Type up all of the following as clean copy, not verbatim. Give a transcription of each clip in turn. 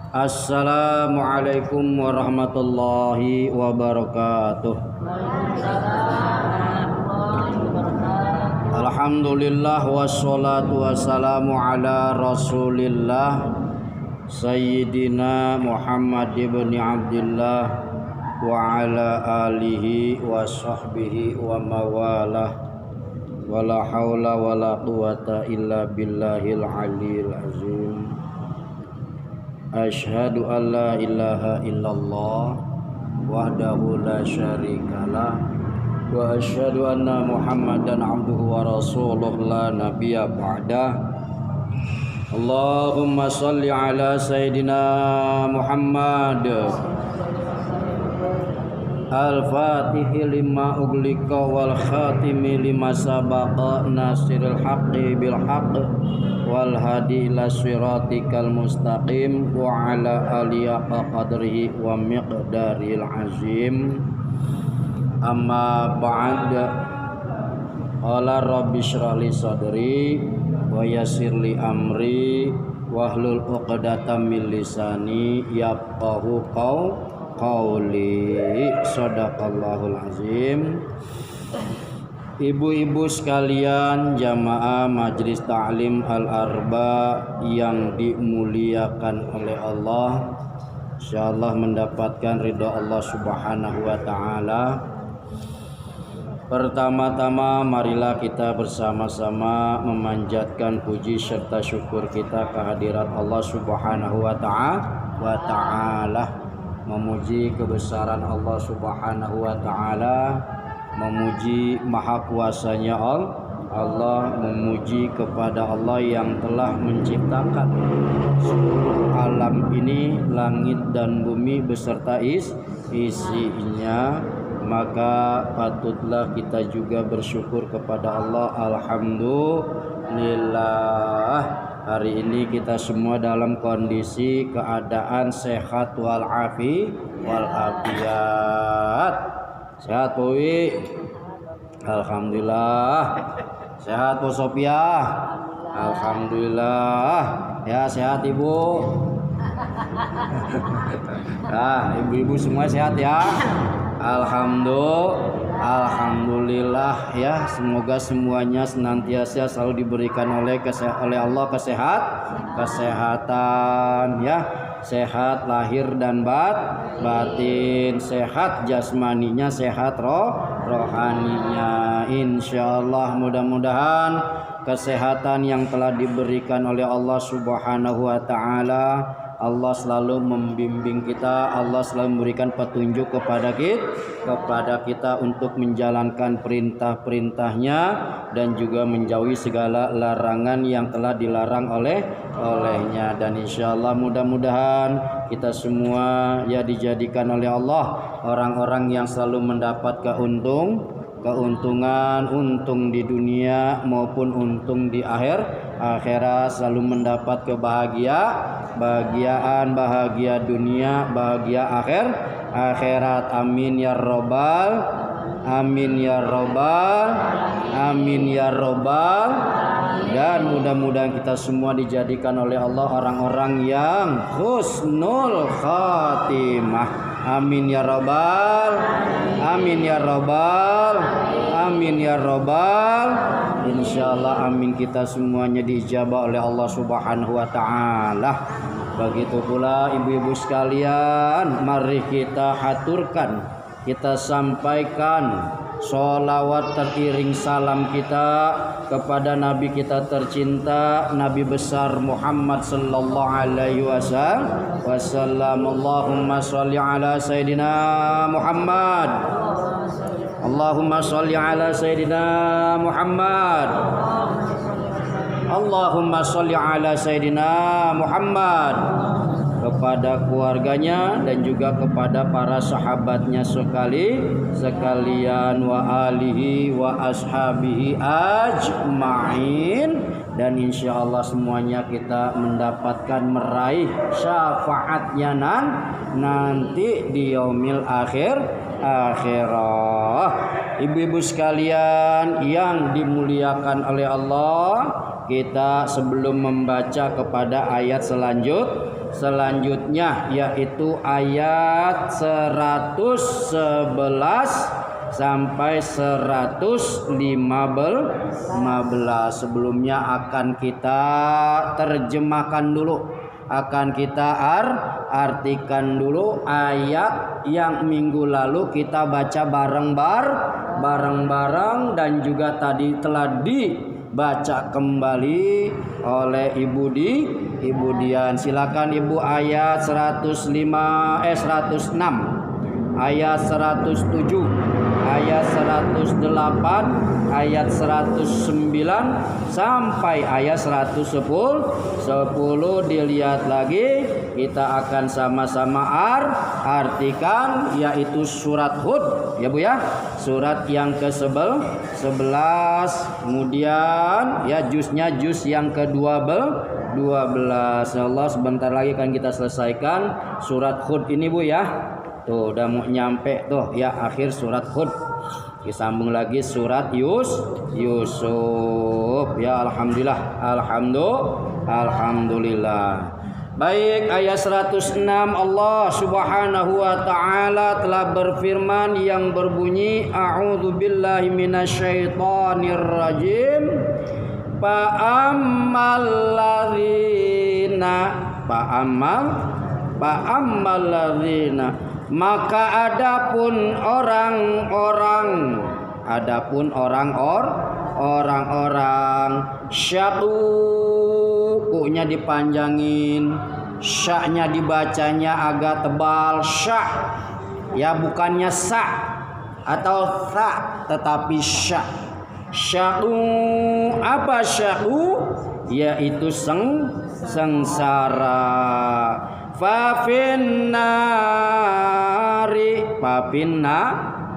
Assalamualaikum warahmatullahi wabarakatuh. Alhamdulillah wassalatu wassalamu ala Rasulillah Sayyidina Muhammad ibn Abdullah wa ala alihi wa sahbihi wa mawalah wala haula wala quwata illa billahil aliyil azim. Asyhadu an la ilaha illallah wahdahu la syarikalah wa asyhadu anna Muhammadan abduhu wa rasuluh la nabiyya ba'dah. Allahumma shalli ala sayidina Muhammad al-fatihi lima uglika wal khatimi lima sabaqa nasiril haqqi bil haqq wal hadi ila siratikal mustaqim wa ala alihi qadrihi wa miqdaril azim. Amma ba'd. Qala rabbi shrah li sadri wa yassir li amri wahlul 'uqdatam min lisani yafqahu qawli. Shadaqallahul azim. Ibu-ibu sekalian jamaah Majelis Ta'lim Al-Arba yang dimuliakan oleh Allah, insyaallah mendapatkan ridha Allah Subhanahu wa taala. Pertama-tama marilah kita bersama-sama memanjatkan puji serta syukur kita kehadirat Allah Subhanahu wa taala, memuji kebesaran Allah Subhanahu wa taala, memuji maha kuasanya Allah, memuji kepada Allah yang telah menciptakan seluruh alam ini, langit dan bumi beserta isinya. Maka patutlah kita juga bersyukur kepada Allah. Alhamdulillah, hari ini kita semua dalam kondisi keadaan sehat walafiat. Sehat Bu Wi? Alhamdulillah. Sehat Bu Sophia? Alhamdulillah. Ya, sehat Ibu. Nah, ibu-ibu semua sehat ya. Alhamdulillah ya. Semoga semuanya senantiasa selalu diberikan oleh Allah kesehatan ya. Sehat lahir dan batin, sehat jasmaninya, sehat rohaninya. Insyaallah mudah-mudahan kesehatan yang telah diberikan oleh Allah Subhanahu wa taala, Allah selalu membimbing kita, Allah selalu memberikan petunjuk kepada kita untuk menjalankan perintah-perintahnya dan juga menjauhi segala larangan yang telah dilarang olehnya. Dan insyaallah mudah-mudahan kita semua ya dijadikan oleh Allah orang-orang yang selalu mendapat keuntungan, untung di dunia maupun untung di akhirat, selalu mendapat bahagia dunia, bahagia akhirat. Amin ya robbal alamin. Dan mudah-mudahan kita semua dijadikan oleh Allah orang-orang yang husnul khatimah. Amin ya robbal. Insyaallah amin, kita semuanya diijabah oleh Allah Subhanahu wa taala. Begitu pula ibu-ibu sekalian, mari kita haturkan, kita sampaikan sholawat teriring salam kita kepada Nabi kita tercinta, Nabi besar Muhammad sallallahu alaihi wasallam. Allahumma sholli ala sayidina Muhammad. Allahumma sholli ala sayidina Muhammad. Allahumma sholli ala sayidina Muhammad. Kepada keluarganya dan juga kepada para sahabatnya sekalian wa alihi wa ashabihi ajma'in. Dan insyaallah semuanya kita mendapatkan meraih syafaatnya nanti di yaumil akhirah. Ibu-ibu sekalian yang dimuliakan oleh Allah, kita sebelum membaca kepada ayat selanjutnya, yaitu ayat 111 sampai 115. Sebelumnya akan kita terjemahkan dulu, akan kita artikan dulu ayat yang minggu lalu kita baca bareng-bareng dan juga tadi telah dibaca kembali oleh Ibu Dian. Silakan Ibu, ayat 106, ayat 107, ayat 108, ayat 109 sampai ayat 110 dilihat lagi. Kita akan sama-sama artikan, yaitu surat Hud ya Bu ya, surat yang ke-11. Kemudian ya juznya juz yang ke-12. Allah sebentar lagi akan kita selesaikan surat Hud ini Bu ya. Tuh udah mau nyampe tuh ya akhir surat Hud. Disambung lagi surat Yusuf ya. Alhamdulillah. Baik, ayat 106 Allah Subhanahu wa taala telah berfirman yang berbunyi, a'udzubillahi minasyaitonir rajim. Fa'ammal ladzina, maka adapun orang-orang syaqu-nya dipanjangin, sya'nya dibacanya agak tebal, sya' ya, bukannya sa' atau tha tetapi sya'. Syaqu, apa syaqu? Yaitu sengsara.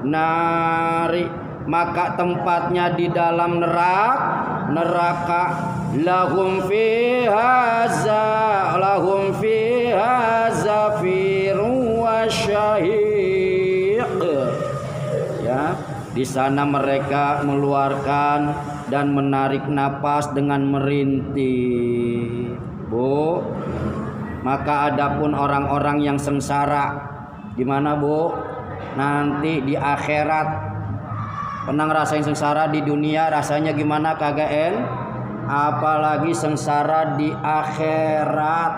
Nari, maka tempatnya di dalam neraka. Lahum fiha zafirun wa syahiq. Ya, di sana mereka mengeluarkan dan menarik napas dengan merintih. Bu, maka adapun orang-orang yang sengsara di mana Bu? Nanti di akhirat. Pernah ngerasain sengsara di dunia rasanya gimana KGN? Apalagi sengsara di akhirat.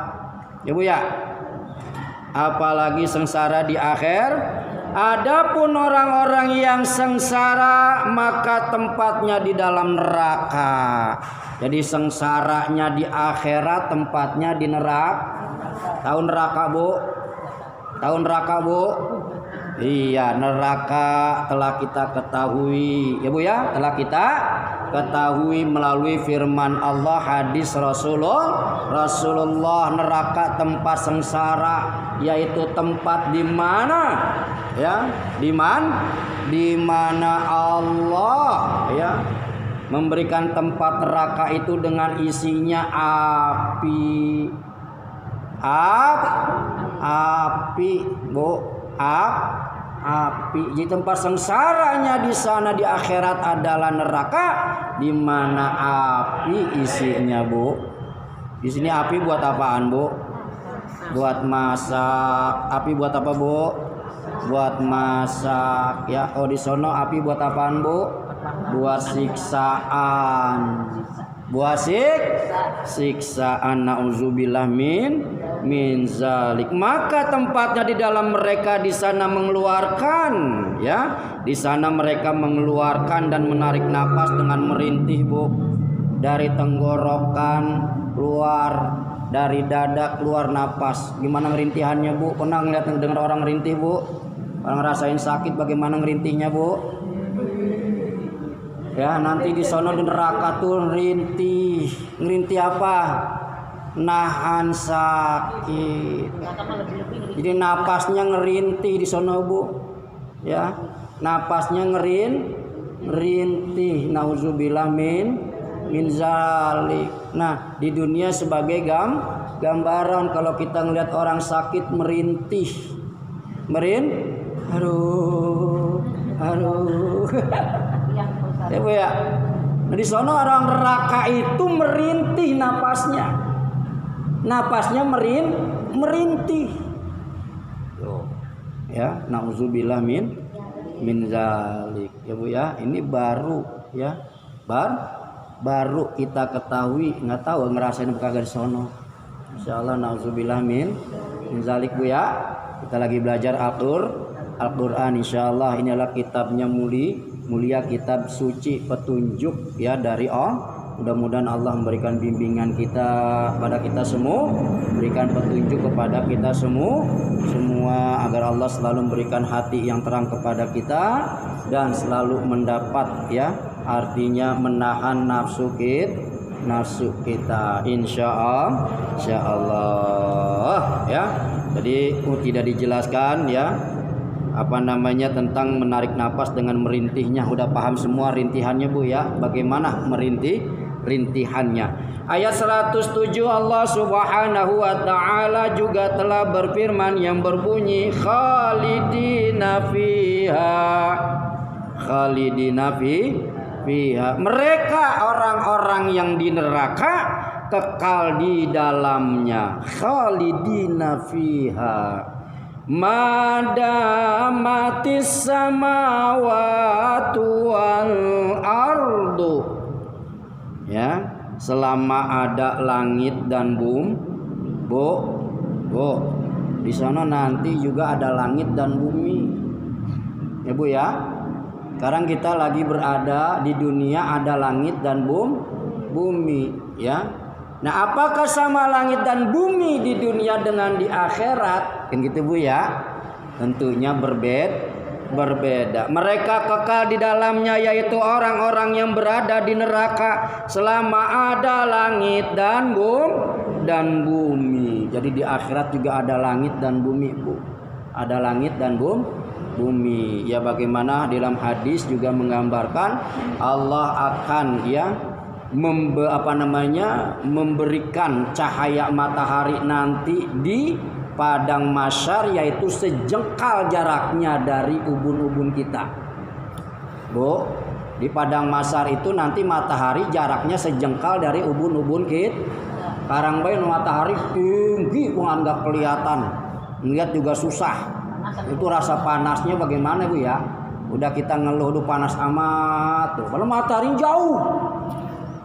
Ya Bu ya. Apalagi sengsara di akhir. Adapun orang-orang yang sengsara maka tempatnya di dalam neraka. Jadi sengsaranya di akhirat, tempatnya di neraka. Tahu neraka Bu? Iya, neraka telah kita ketahui ya Bu ya, telah kita ketahui melalui firman Allah, hadis Rasulullah. Neraka tempat sengsara, yaitu tempat di mana ya, di mana Allah ya memberikan tempat neraka itu dengan isinya api Bu, api. Jadi tempat sengsaranya di sana di akhirat adalah neraka, di mana api isinya Bu. Di sini api buat apaan Bu? Buat masak. Api buat apa Bu? Buat masak ya. Oh, di sono api buat apaan Bu? Buat siksaan. Buat siksaan. Nauzubillah min zalik. Maka tempatnya di dalam mereka, di sana mengeluarkan ya, di sana mereka mengeluarkan dan menarik napas dengan merintih Bu, dari tenggorokan keluar, dari dada keluar napas. Gimana ngerintihannya Bu? Pernah ngeliat dengar orang ngerintih Bu? Orang ngerasain sakit bagaimana ngerintihnya Bu? Ya, nanti di sono di neraka tuh ngerintih apa? Nahan sakit. Jadi napasnya ngerintih di sono Bu. Ya, napasnya ngerintih. Nauzubillah min zalik. Nah, di dunia sebagai gambaran kalau kita ngelihat orang sakit merintih. Aduh. Ya Bu ya. Nah, di sono orang neraka itu merintih napasnya. Napasnya merintih. Tuh. Ya, nauzubillah min zalik. Ya Bu ya, ini baru ya. Baru kita ketahui, nggak tahu ngerasain kagak di sono. Insyaallah nauzubillah min zalik Bu ya. Kita lagi belajar Al-Qur'an, insyaallah ini adalah kitabnya mulia, kitab suci petunjuk ya dari Allah. Mudah-mudahan Allah memberikan bimbingan kita pada kita semua, berikan petunjuk kepada kita semua agar Allah selalu memberikan hati yang terang kepada kita dan selalu mendapat ya, artinya menahan nafsu kita insyaallah ya. Jadi tidak dijelaskan ya apa namanya tentang menarik napas dengan merintihnya, udah paham semua rintihannya Bu ya, bagaimana rintihannya. Ayat 107 Allah Subhanahu wa taala juga telah berfirman yang berbunyi khalidina fiha. Mereka orang-orang yang di neraka kekal di dalamnya. Khalidina fiha. Madamatis samawati wal ardu. Ya, selama ada langit dan bumi. Di sana nanti juga ada langit dan bumi. Ya Bu ya. Sekarang kita lagi berada di dunia, ada langit dan bumi ya. Nah, apakah sama langit dan bumi di dunia dengan di akhirat? Kan gitu Bu ya. Tentunya berbeda. Mereka kekal di dalamnya, yaitu orang-orang yang berada di neraka selama ada langit dan bumi. Jadi di akhirat juga ada langit dan bumi Bu. Ada langit dan bumi. Ya, bagaimana dalam hadis juga menggambarkan Allah akan ya memberikan cahaya matahari nanti di padang mahsyar, yaitu sejengkal jaraknya dari ubun-ubun kita. Bu, di padang mahsyar itu nanti matahari jaraknya sejengkal dari ubun-ubun kita. Sekarang bae matahari tinggi banget nggak kelihatan. Lihat juga susah. Itu rasa panasnya bagaimana Bu ya? Udah kita ngeluh tuh panas amat tuh. Kalau matahari jauh.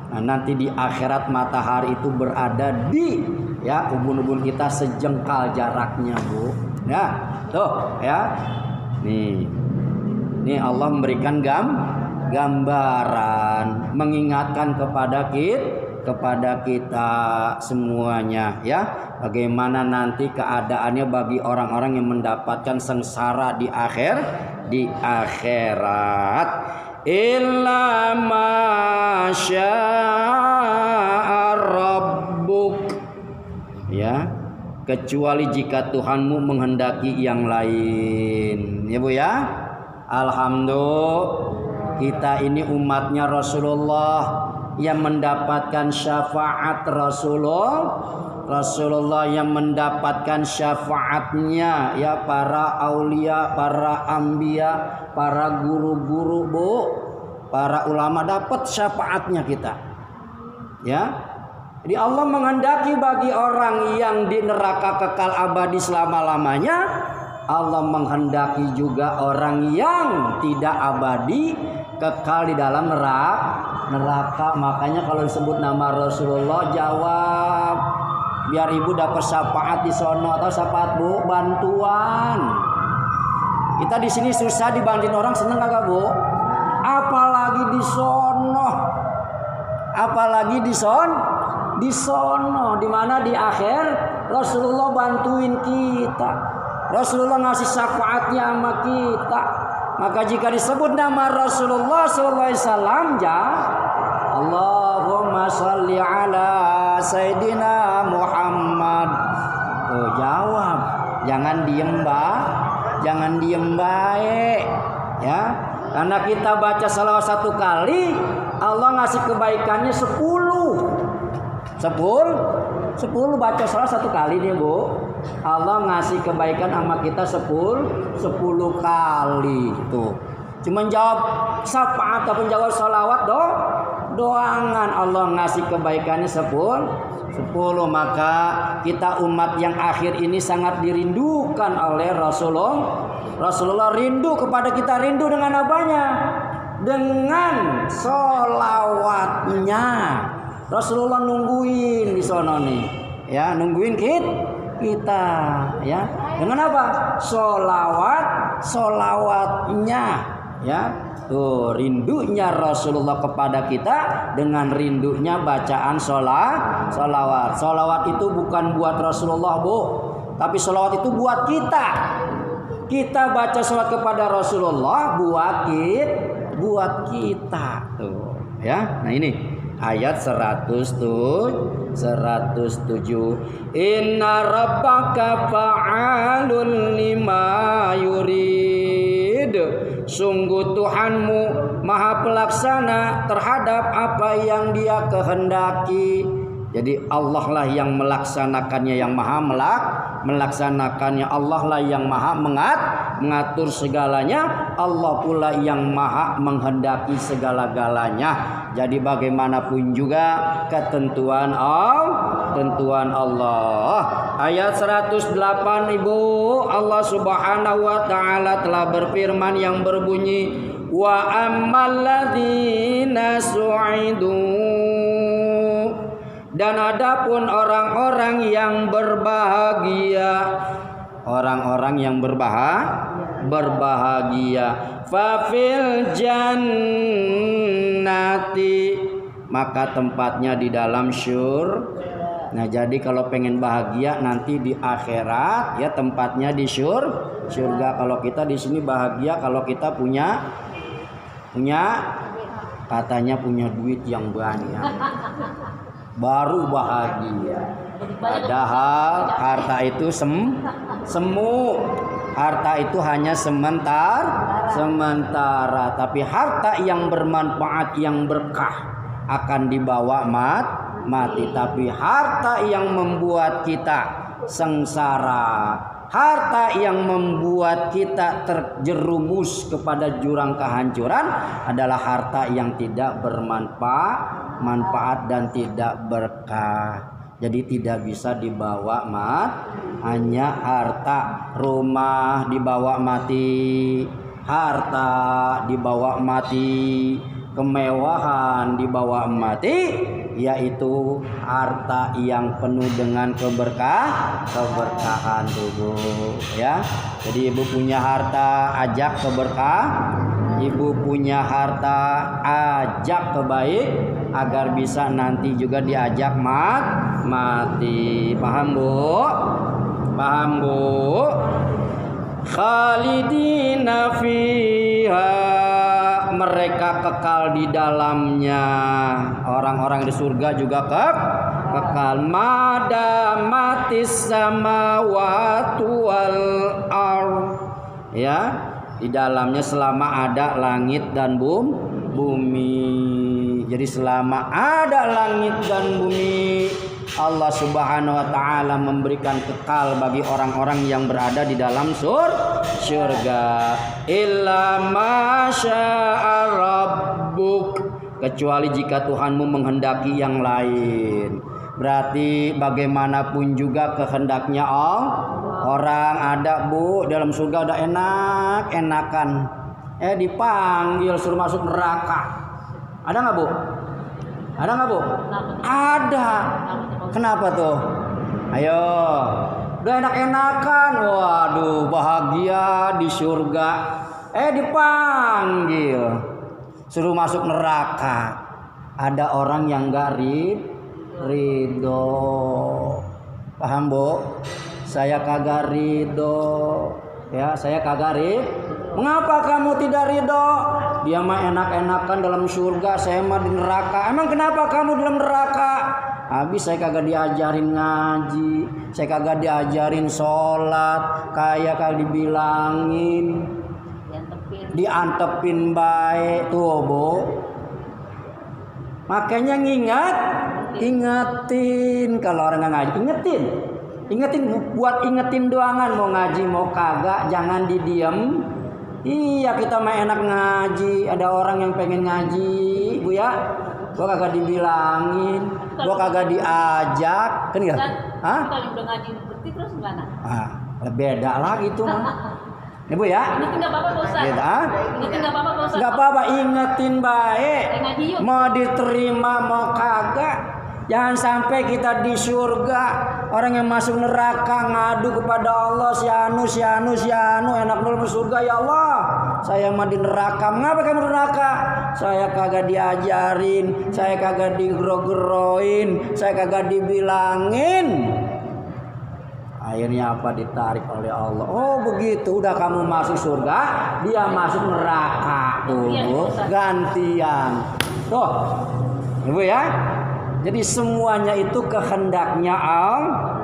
Nah, nanti di akhirat matahari itu berada di ya ubun-ubun kita sejengkal jaraknya Bu. Ya, tuh ya. Nih Allah memberikan gambaran, mengingatkan kepada kita semuanya ya, bagaimana nanti keadaannya bagi orang-orang yang mendapatkan sengsara di akhirat. Illa ma syaa rabbuk ya, kecuali jika Tuhanmu menghendaki yang lain ya Bu ya. Alhamdulillah kita ini umatnya Rasulullah yang mendapatkan syafaat Rasulullah yang mendapatkan syafaatnya ya, para aulia, para anbiya, para guru-guru Bu, para ulama dapat syafaatnya kita ya. Jadi Allah menghendaki bagi orang yang di neraka kekal abadi selama-lamanya, Allah menghendaki juga orang yang tidak abadi kekal di dalam neraka. Makanya kalau disebut nama Rasulullah jawab, biar ibu dapat syafaat di sono. Atau syafaat Bu, bantuan. Kita di sini susah dibantuin orang, seneng kagak Bu? Apalagi di sono. Apalagi di sono, di mana di akhir Rasulullah bantuin kita. Rasulullah ngasih syafaatnya sama kita. Maka jika disebut nama Rasulullah SAW, Allahumma sholli ala Sayyidina Muhammad. Tuh jawab, jangan diem baik ya. Karena kita baca salawat 1 kali, Allah ngasih kebaikannya 10 baca salawat 1 kali nih Bu. Allah ngasih kebaikan sama kita 10 kali tuh. Cuman jawab syafaat ataupun jawab salawat doangan, Allah ngasih kebaikannya 10 10. Maka kita umat yang akhir ini sangat dirindukan oleh Rasulullah. Rasulullah rindu kepada kita, rindu dengan apanya? Dengan sholawatnya. Rasulullah nungguin di sono nih, ya, nungguin kita, ya. Dengan apa? Sholawatnya, ya. Tuh, rindunya Rasulullah kepada kita dengan rindunya bacaan sholawat. Sholawat itu bukan buat Rasulullah, Bu, tapi sholawat itu buat kita. Kita baca sholawat kepada Rasulullah buat kita, tuh, ya. Nah ini ayat 107. Inna rabbaka fa'alun lima yurid. Sungguh Tuhanmu maha pelaksana terhadap apa yang Dia kehendaki. Jadi Allah lah yang melaksanakannya, yang maha melaksanakannya. Allah lah yang maha mengatur segalanya. Allah pula yang maha menghendaki segala-galanya. Jadi bagaimanapun juga ketentuan Allah. Ayat 108 Ibu, Allah Subhanahu wa taala telah berfirman yang berbunyi, wa ammal ladzina su'idu, dan adapun orang-orang yang berbahagia, orang-orang yang berbahagia, fafil jannati, maka tempatnya di dalam Nah, jadi kalau pengen bahagia nanti di akhirat, ya tempatnya di surga. Kalau kita di sini bahagia kalau kita punya katanya punya duit yang banyak. Baru bahagia. Padahal harta itu semu. Harta itu hanya sementara. Tapi harta yang bermanfaat, yang berkah akan dibawa mati. Tapi harta yang membuat kita sengsara, harta yang membuat kita terjerumus kepada jurang kehancuran adalah harta yang tidak bermanfaat dan tidak berkah. Jadi tidak bisa dibawa hanya harta. Rumah dibawa mati, harta dibawa mati, kemewahan dibawa mati, yaitu harta yang penuh dengan keberkahan tuh, ya. Jadi ibu punya harta, ajak keberkah. Ibu punya harta, ajak kebaik agar bisa nanti juga diajak mati. Paham, Bu? Paham, Bu? Khalidina fiha, mereka kekal di dalamnya. Orang-orang di surga juga kekal. Madamatis samawati wal ardh, ya, di dalamnya selama ada langit dan bumi. Jadi selama ada langit dan bumi, Allah Subhanahu wa taala memberikan kekal bagi orang-orang yang berada di dalam surga. Illa masya'a rabbuk, kecuali jika Tuhanmu menghendaki yang lain. Berarti bagaimanapun juga kehendaknya orang ada, Bu, dalam surga ada enak-enakan. Dipanggil suruh masuk neraka. Ada nggak, Bu? Ada nggak, Bu? Ada. Kenapa tuh? Ayo, udah enak-enakan, waduh, bahagia di surga. Dipanggil suruh masuk neraka. Ada orang yang nggak ridho. Paham, Bu? Saya kagak ridho, ya, saya kagak ridho. Mengapa kamu tidak ridho? Dia mah enak-enakan dalam surga, saya mah di neraka. Emang kenapa kamu dalam neraka? Habis saya kagak diajarin ngaji, saya kagak diajarin sholat, kagak dibilangin, diantepin baik tuh, Bu. Makanya ingetin kalau orang nggak ngaji, ingetin buat ingetin doangan, mau ngaji mau kagak, jangan didiem. Iya, kita mah enak ngaji, ada orang yang pengen ngaji, Bu, ya, gua kagak dibilangin. gua kagak diajak kan ya? Hah? Kalau udah ngaji berarti terus gimana? Beda lagi tuh mah. Ibu ya? Ingetin enggak apa-apa Pak Ustaz. Beda. Ingetin enggak apa-apa Pak Ustaz. Enggak apa-apa, ingetin baik. Ngaji yuk. Mau diterima mau kagak. Jangan sampai kita di surga orang yang masuk neraka ngadu kepada Allah, si anu enak dulu masuk surga ya Allah. Saya mah di neraka. Mengapa kamu neraka? Saya kagak diajarin, saya kagak digero-geroin, saya kagak dibilangin. Akhirnya apa? Ditarik oleh Allah. Oh begitu, udah kamu masuk surga, dia masuk neraka tuh, gantian. Tuh, ibu ya. Jadi semuanya itu kehendaknya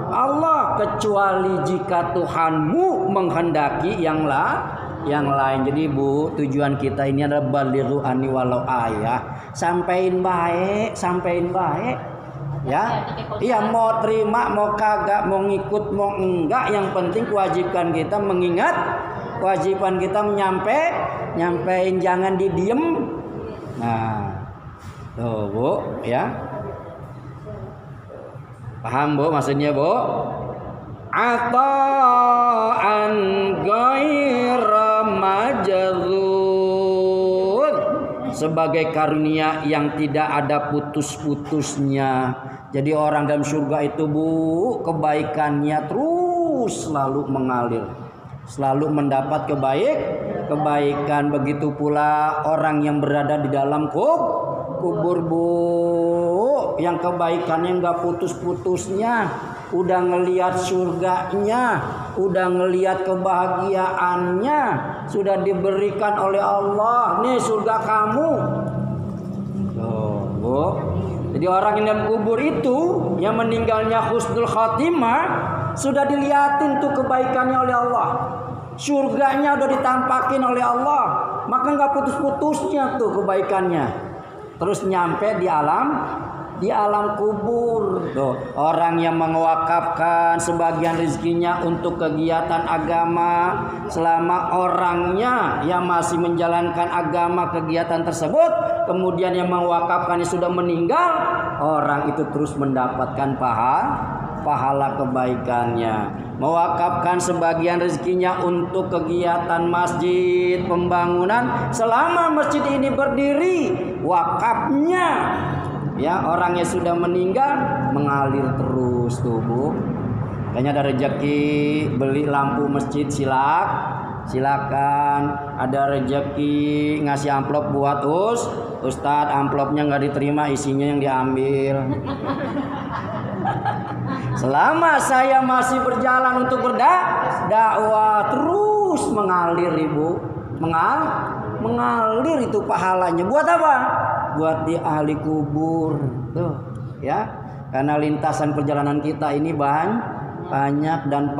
Allah, kecuali jika Tuhanmu menghendaki yang lain. Jadi Bu, tujuan kita ini adalah balighu anni walau ayah. Sampein baik. Ya. Iya, mau terima, mau kagak, mau ngikut, mau enggak, yang penting kewajiban kita mengingat, kewajiban kita nyampein, jangan didiem. Nah, tuh Bu, ya. Paham Bu maksudnya Bu? Ata'an ghaira majzun, sebagai karunia yang tidak ada putus-putusnya. Jadi orang dalam surga itu Bu, kebaikannya terus selalu mengalir, selalu mendapat kebaikan. Begitu pula orang yang berada di dalam kubur Bu, yang kebaikannya nggak putus-putusnya, udah ngelihat surganya, udah ngelihat kebahagiaannya, sudah diberikan oleh Allah. Nih surga kamu. Bu. Jadi orang yang dalam kubur itu, yang meninggalnya husnul khatimah, sudah dilihatin tuh kebaikannya oleh Allah. Surganya udah ditampakin oleh Allah, maka nggak putus-putusnya tuh kebaikannya. Terus nyampe di alam kubur. Tuh, orang yang mewakafkan sebagian rezekinya untuk kegiatan agama, selama orangnya yang masih menjalankan agama kegiatan tersebut, kemudian yang mewakafkannya sudah meninggal, orang itu terus mendapatkan pahala kebaikannya. Mewakafkan sebagian rezekinya untuk kegiatan masjid, pembangunan, selama masjid ini berdiri, wakafnya ya orangnya sudah meninggal mengalir terus tuh Bu. Kayaknya ada rezeki beli lampu masjid silakan. Ada rezeki ngasih amplop buat Ustadz, amplopnya nggak diterima, isinya yang diambil. Selama saya masih berjalan untuk berdakwah, terus mengalir Ibu, mengalir itu pahalanya. Buat apa? Buat di ahli kubur tuh ya, karena lintasan perjalanan kita ini banyak dan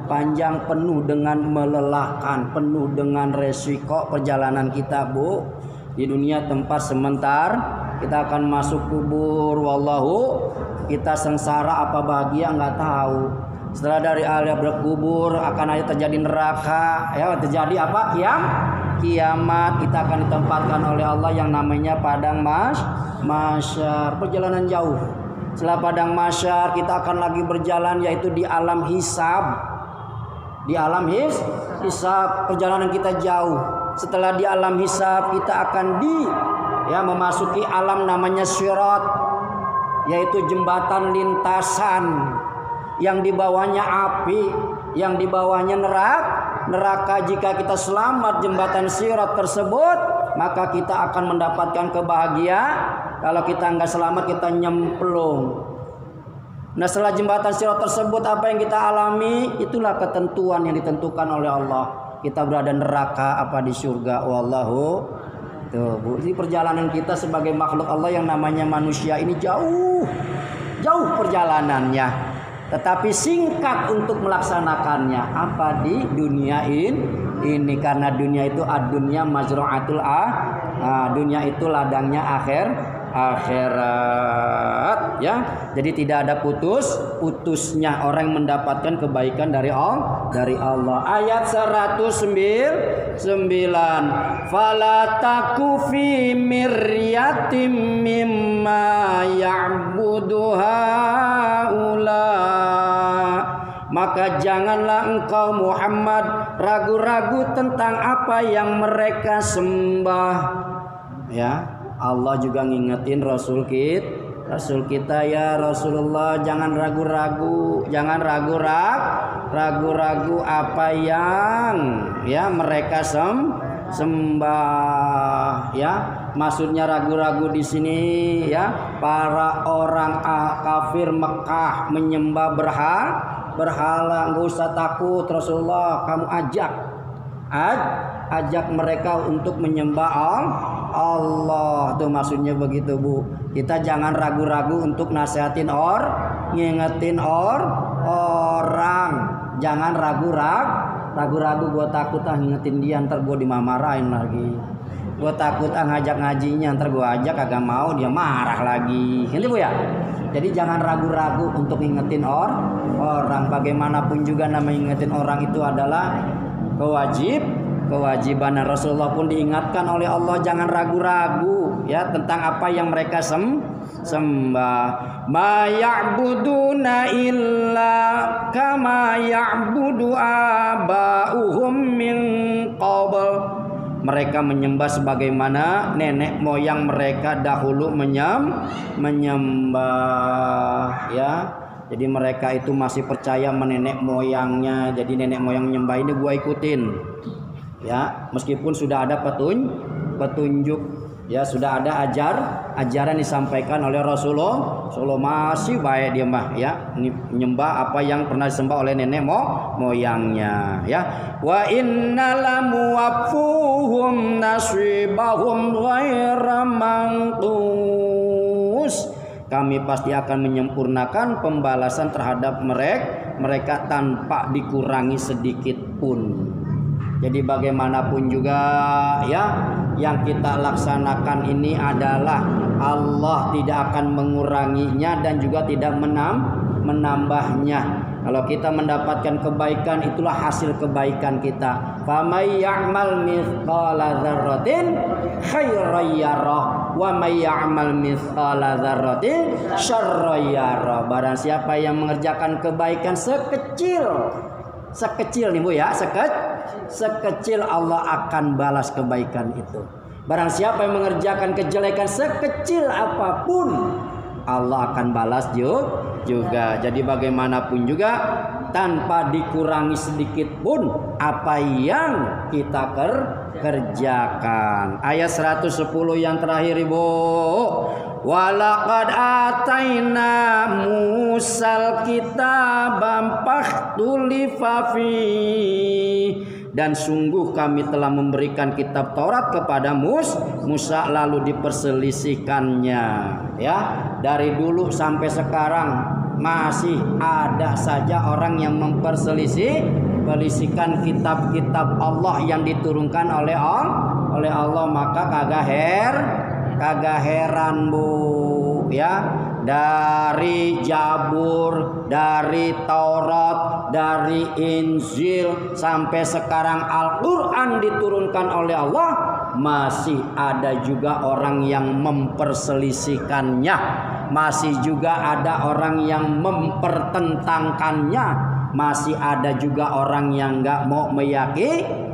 panjang, penuh dengan melelahkan, penuh dengan resiko perjalanan kita Bu. Di dunia tempat sementara, kita akan masuk kubur, wallahu, kita sengsara apa bahagia nggak tahu. Setelah dari alam berkubur akan ada terjadi neraka, ya terjadi apa? Kiamat. Kita akan ditempatkan oleh Allah yang namanya padang mahsyar, perjalanan jauh. Setelah padang mahsyar kita akan lagi berjalan, yaitu di alam hisab. Di alam hisab perjalanan kita jauh. Setelah di alam hisab kita akan memasuki alam namanya sirat, yaitu jembatan lintasan yang di bawahnya api, yang di bawahnya neraka. Jika kita selamat jembatan sirat tersebut, maka kita akan mendapatkan kebahagiaan. Kalau kita nggak selamat, kita nyemplung. Nah, setelah jembatan sirat tersebut, apa yang kita alami? Itulah ketentuan yang ditentukan oleh Allah. Kita berada neraka apa di surga, wallahu. Tuh Bu, ini perjalanan kita sebagai makhluk Allah yang namanya manusia ini jauh perjalanannya, tetapi singkat untuk melaksanakannya. Apa di dunia ini karena dunia itu ad-dunya mazra'atul dunia itu ladangnya akhirat ya. Jadi tidak ada putusnya orang yang mendapatkan kebaikan dari Allah. Ayat 109, fala taku fi miryatim mimma ya'budu haula. Maka janganlah engkau Muhammad ragu-ragu tentang apa yang mereka sembah. Ya, Allah juga ngingetin Rasul kita ya Rasulullah, jangan ragu-ragu apa yang ya mereka sembah ya. Maksudnya ragu-ragu di sini ya, para orang kafir Mekah menyembah berhala, enggak usah takut Rasulullah, kamu ajak mereka untuk menyembah Allah. Tuh maksudnya begitu Bu. Kita jangan ragu-ragu untuk nasihatin ngingetin orang. Jangan ragu-ragu gue takut ngingetin dia ntar gue dimarahin lagi. Gue takut ngajak ngajinya ntar gue ajak kagak mau dia marah lagi. Gitu Bu ya. Jadi jangan ragu-ragu untuk ngingetin orang. Bagaimanapun juga namanya ngingetin orang itu adalah kewajiban. Rasulullah pun diingatkan oleh Allah jangan ragu-ragu ya tentang apa yang mereka sembah. Ma ya'buduna illa kama ya'budu aba'uhum min qabl. Mereka menyembah sebagaimana nenek moyang mereka dahulu menyembah ya. Jadi mereka itu masih percaya nenek moyangnya. Jadi nenek moyang menyembah ini gua ikutin. Ya, meskipun sudah ada petunjuk ya, sudah ada ajaran disampaikan oleh Rasulullah masih baik dia mah ya, menyembah apa yang pernah disembah oleh nenek moyangnya ya. Wa innalamu wafuhum nasibahum ghaira manqus. Kami pasti akan menyempurnakan pembalasan terhadap mereka tanpa dikurangi sedikit pun. Jadi bagaimanapun juga ya, yang kita laksanakan ini adalah Allah tidak akan menguranginya dan juga tidak menambahnya. Kalau kita mendapatkan kebaikan, itulah hasil kebaikan kita. Famay ya'mal mithqala dzarratin khairan yarah wa may ya'mal mithqala dzarratin syarran yarah. Barang siapa yang mengerjakan kebaikan sekecil nih Bu ya, sekecil Allah akan balas kebaikan itu. Barang siapa yang mengerjakan kejelekan sekecil apapun, Allah akan balas juga. Jadi bagaimanapun juga tanpa dikurangi sedikit pun apa yang kita kerjakan. Ayat 110 yang terakhir Ibu. Walaqad ataina Musal kitabam fakhtulifa fi. Dan sungguh kami telah memberikan kitab Taurat kepada Musa lalu diperselisihkannya ya. Dari dulu sampai sekarang masih ada saja orang yang memperselisihkan kitab-kitab Allah yang diturunkan oleh Allah. Maka kagak heran Bu ya, dari Zabur, dari Taurat, dari Injil sampai sekarang Al-Qur'an diturunkan oleh Allah, masih ada juga orang yang memperselisihkannya, masih juga ada orang yang mempertentangkannya, masih ada juga orang yang enggak mau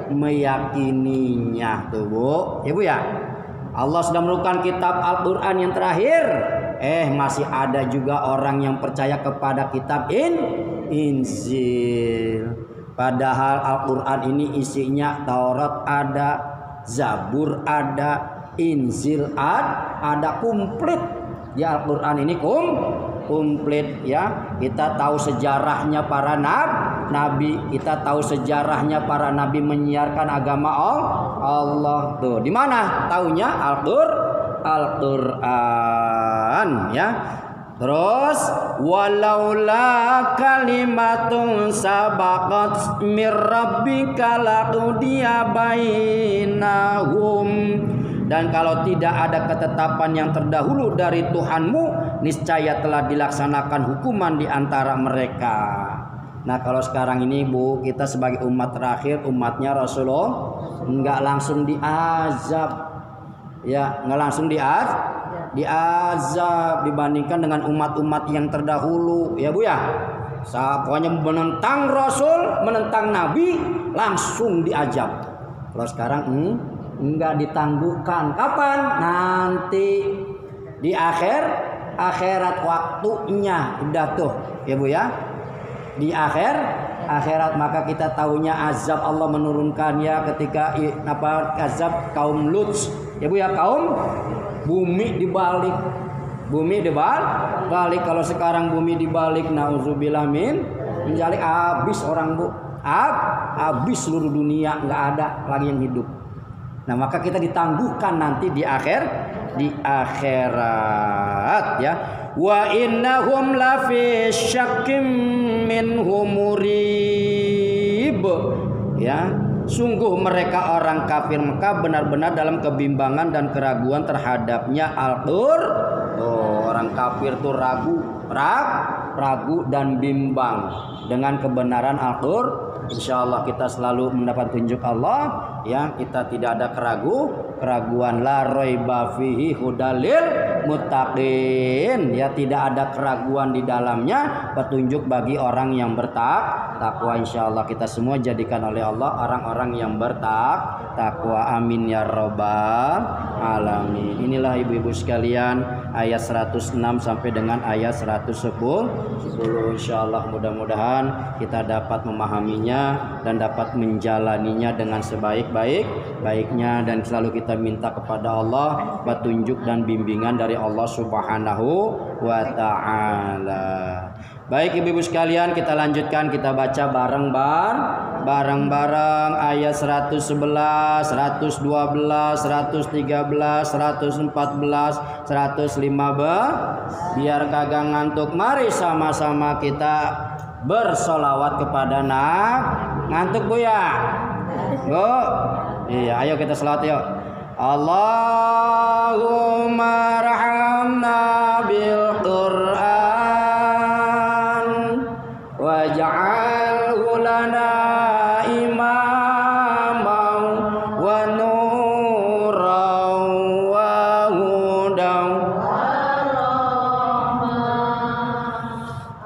meyakininya tuh Bu. Ya Bu ya. Allah sudah menurunkan kitab Al-Qur'an yang terakhir, masih ada juga orang yang percaya kepada kitab Injil. Padahal Al-Qur'an ini isinya Taurat ada, Zabur ada, Injil ada komplit. Ya Al-Qur'an ini komplit ya. Kita tahu sejarahnya para nabi, kita tahu sejarahnya para nabi menyiarkan agama Allah. Tuh, di mana taunya? Al-Qur'an ya. Terus walaula kalimatun sabaqat mir rabbika laqudiya bainahum Dan kalau tidak ada ketetapan yang terdahulu dari Tuhanmu, niscaya telah dilaksanakan hukuman di antara mereka. Nah kalau sekarang ini Bu, kita sebagai umat terakhir, umatnya Rasulullah, enggak langsung diazab, ya enggak langsung diazab dibandingkan dengan umat-umat yang terdahulu, ya Bu ya. Pokoknya menentang Rasul, menentang Nabi, langsung diazab. Kalau sekarang enggak ditangguhkan. Kapan? Nanti di akhirat waktunya udah tuh, ya Bu ya. Di akhirat maka kita tahunya azab Allah menurunkannya ketika azab kaum Lut, ya Bu ya, kaum bumi dibalik. Kalau sekarang bumi dibalik, nauzubillah min menjalik, habis orang Bu, habis seluruh dunia, nggak ada lagi yang hidup. Nah maka kita ditangguhkan nanti di akhirat ya. Wa innahum lafi syakkim minhu murib, ya. Sungguh mereka orang kafir Mekah benar-benar dalam kebimbangan dan keraguan terhadapnya Al-Qur'an. Orang kafir tuh ragu dan bimbang dengan kebenaran Al-Qur'an. Insyaallah kita selalu mendapat tunjuk Allah, ya. Kita tidak ada keraguan, la raiba fihi hudalil muttaqin, ya, tidak ada keraguan di dalamnya, petunjuk bagi orang yang bertakwa. Insyaallah kita semua jadikan oleh Allah orang-orang yang bertakwa. Amin ya rabbal alamin. Inilah ibu-ibu sekalian ayat 106 sampai dengan ayat 110. Insyaallah mudah-mudahan kita dapat memahaminya dan dapat menjalaninya dengan sebaik-baiknya, dan selalu kita minta kepada Allah petunjuk dan bimbingan dari Allah Subhanahu wa taala. Baik ibu-ibu sekalian, kita lanjutkan, kita baca bareng-bareng ayat 111, 112, 113, 114, 115. Biar kagak ngantuk, mari sama-sama kita bersolawat kepada ngantuk Bu ya? Bu? Iya, ayo kita selawat yuk. Allahumma rahamna bil Qur'an waj'alhu lana imaman wa nuran wa hudan.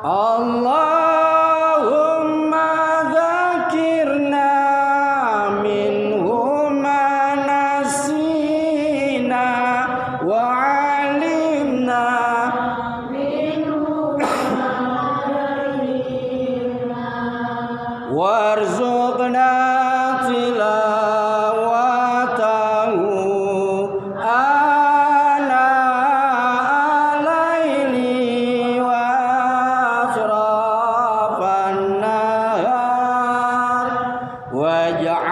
Allahumma dzakirna minhu ma nasina wa 'alimna minhu warzuqna tilawatahu ana alaili wa atrafan nahar waj'al